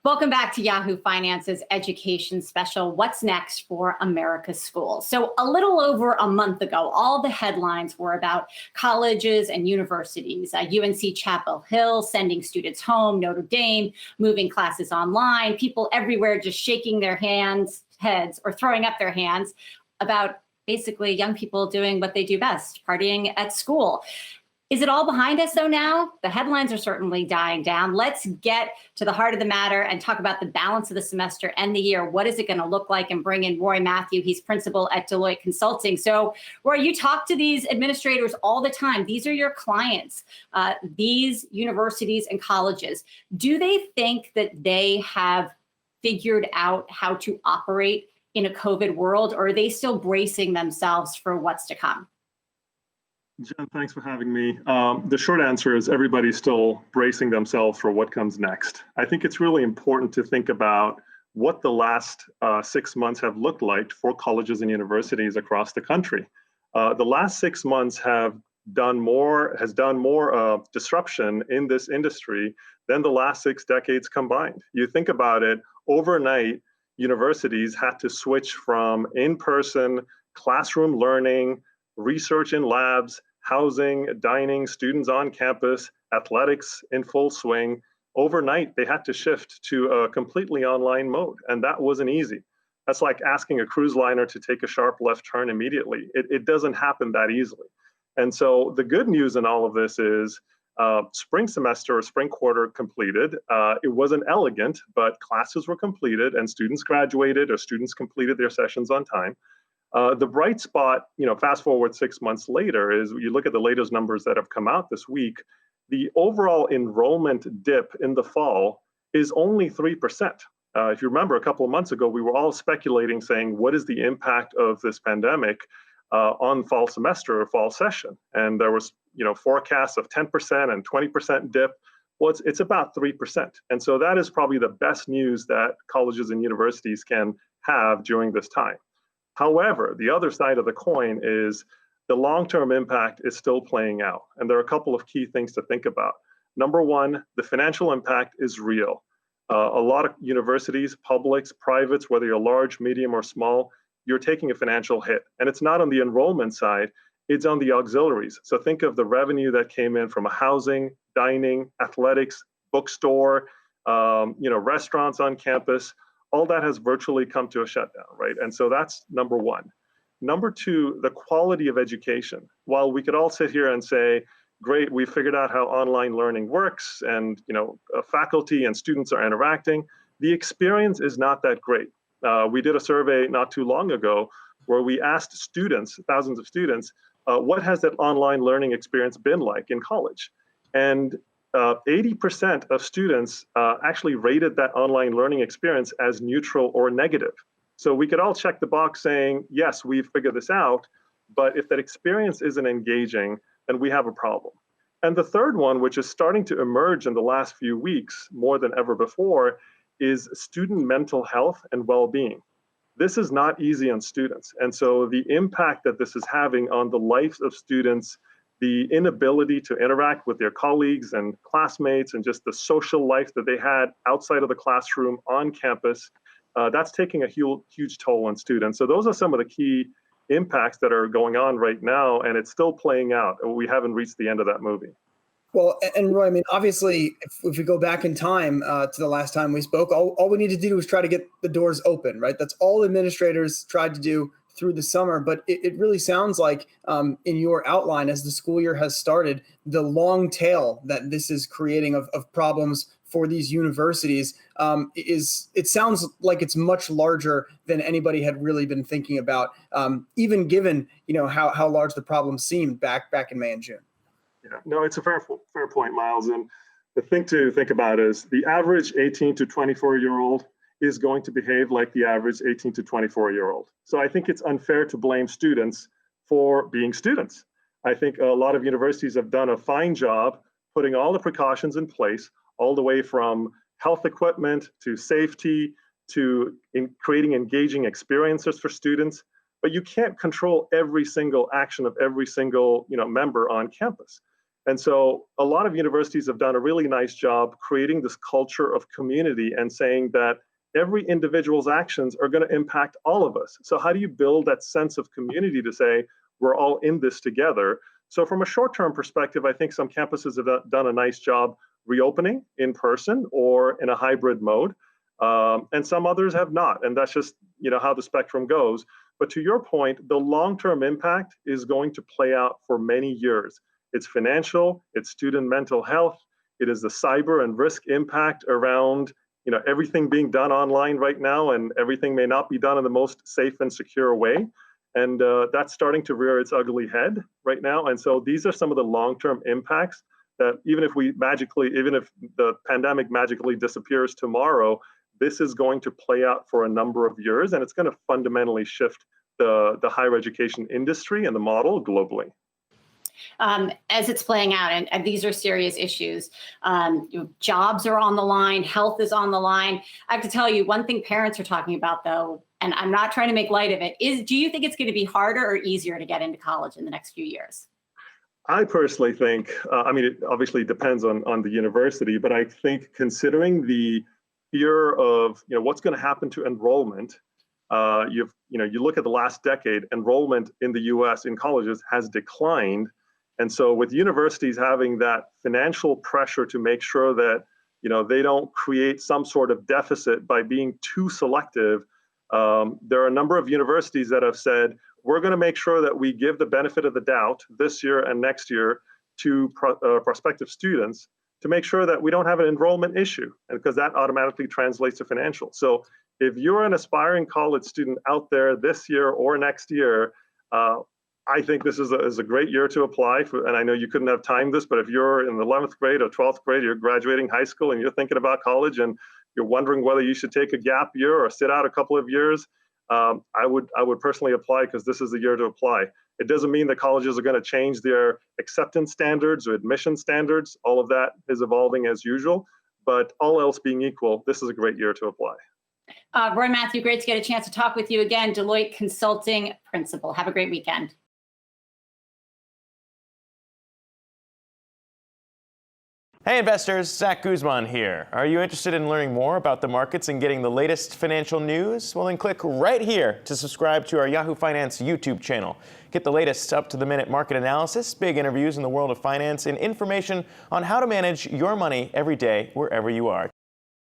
Welcome back to Yahoo Finance's education special, What's Next for America's Schools. So a little over a month ago, all the headlines were about colleges and universities, UNC Chapel Hill sending students home, Notre Dame moving classes online, people everywhere just shaking their heads or throwing up their hands about basically young people doing what they do best, partying at school. Is it all behind us though now? The headlines are certainly dying down. Let's get to the heart of the matter and talk about the balance of the semester and the year. What is it going to look like? And bring in Roy Matthew. He's principal at Deloitte Consulting. So Roy, you talk to these administrators all the time. These are your clients, these universities and colleges. Do they think that they have figured out how to operate in a COVID world, or are they still bracing themselves for what's to come? Jen, thanks for having me. The short answer is everybody's still bracing themselves for what comes next. I think it's really important to think about what the last 6 months have looked like for colleges and universities across the country. The last 6 months has done more disruption in this industry than the last 6 decades combined. You think about it, overnight, universities had to switch from in-person classroom learning, research in labs, housing, dining, students on campus, athletics in full swing. Overnight, they had to shift to a completely online mode, and that wasn't easy. That's like asking a cruise liner to take a sharp left turn immediately. It doesn't happen that easily. And so the good news in all of this is spring semester or spring quarter completed. It wasn't elegant, but classes were completed and students graduated or students completed their sessions on time. The bright spot, fast forward 6 months later, is you look at the latest numbers that have come out this week, the overall enrollment dip in the fall is only 3%. If you remember, a couple of months ago, we were all speculating, saying, what is the impact of this pandemic on fall semester or fall session? And there was, forecasts of 10% and 20% dip. Well, it's about 3%. And so that is probably the best news that colleges and universities can have during this time. However, the other side of the coin is the long-term impact is still playing out. And there are a couple of key things to think about. Number one, the financial impact is real. A lot of universities, publics, privates, whether you're large, medium, or small, you're taking a financial hit. And it's not on the enrollment side, it's on the auxiliaries. So think of the revenue that came in from a housing, dining, athletics, bookstore, restaurants on campus. All that has virtually come to a shutdown, right? And so that's number one. Number two, the quality of education. While we could all sit here and say, great, we figured out how online learning works and faculty and students are interacting, the experience is not that great. We did a survey not too long ago where we asked students, thousands of students, what has that online learning experience been like in college? And 80% of students actually rated that online learning experience as neutral or negative. So we could all check the box saying, yes, we've figured this out, but if that experience isn't engaging, then we have a problem. And the third one, which is starting to emerge in the last few weeks more than ever before, is student mental health and well-being. This is not easy on students. And so the impact that this is having on the lives of students, the inability to interact with their colleagues and classmates and just the social life that they had outside of the classroom on campus, that's taking a huge toll on students. So those are some of the key impacts that are going on right now, and it's still playing out. We haven't reached the end of that movie. Well, and Roy, I mean, obviously, if we go back in time to the last time we spoke, all we need to do is try to get the doors open, right? That's all administrators tried to do through the summer. But it really sounds like in your outline, as the school year has started, the long tail that this is creating of problems for these universities it sounds like it's much larger than anybody had really been thinking about, even given how large the problem seemed back in May and June. Yeah, no, it's a fair point, Miles. And the thing to think about is the average 18 to 24-year-old is going to behave like the average 18 to 24-year-old. So I think it's unfair to blame students for being students. I think a lot of universities have done a fine job putting all the precautions in place, all the way from health equipment to safety to creating engaging experiences for students. But you can't control every single action of every single member on campus. And so a lot of universities have done a really nice job creating this culture of community and saying that every individual's actions are going to impact all of us. So how do you build that sense of community to say we're all in this together? So from a short-term perspective, I think some campuses have done a nice job reopening in person or in a hybrid mode, and some others have not. And that's just how the spectrum goes. But to your point, the long-term impact is going to play out for many years. It's financial, it's student mental health, it is the cyber and risk impact around everything being done online right now, and everything may not be done in the most safe and secure way. And that's starting to rear its ugly head right now. And so these are some of the long-term impacts that even if the pandemic magically disappears tomorrow, this is going to play out for a number of years, and it's going to fundamentally shift the higher education industry and the model globally. As it's playing out, and these are serious issues. Jobs are on the line, health is on the line. I have to tell you, one thing parents are talking about, though, and I'm not trying to make light of it, is do you think it's going to be harder or easier to get into college in the next few years? I personally think, it obviously depends on the university, but I think considering the fear of what's going to happen to enrollment, you look at the last decade, enrollment in the U.S. in colleges has declined. And so with universities having that financial pressure to make sure that they don't create some sort of deficit by being too selective, there are a number of universities that have said, we're going to make sure that we give the benefit of the doubt this year and next year to prospective students to make sure that we don't have an enrollment issue, and because that automatically translates to financial. So if you're an aspiring college student out there this year or next year, I think this is a great year to apply for, and I know you couldn't have timed this, but if you're in the 11th grade or 12th grade, you're graduating high school and you're thinking about college and you're wondering whether you should take a gap year or sit out a couple of years, I would personally apply, because this is the year to apply. It doesn't mean that colleges are going to change their acceptance standards or admission standards. All of that is evolving as usual, but all else being equal, this is a great year to apply. Roy Matthew, great to get a chance to talk with you again. Deloitte Consulting Principal. Have a great weekend. Hey investors, Zach Guzman here. Are you interested in learning more about the markets and getting the latest financial news? Well, then click right here to subscribe to our Yahoo Finance YouTube channel. Get the latest up-to-the-minute market analysis, big interviews in the world of finance, and information on how to manage your money every day wherever you are.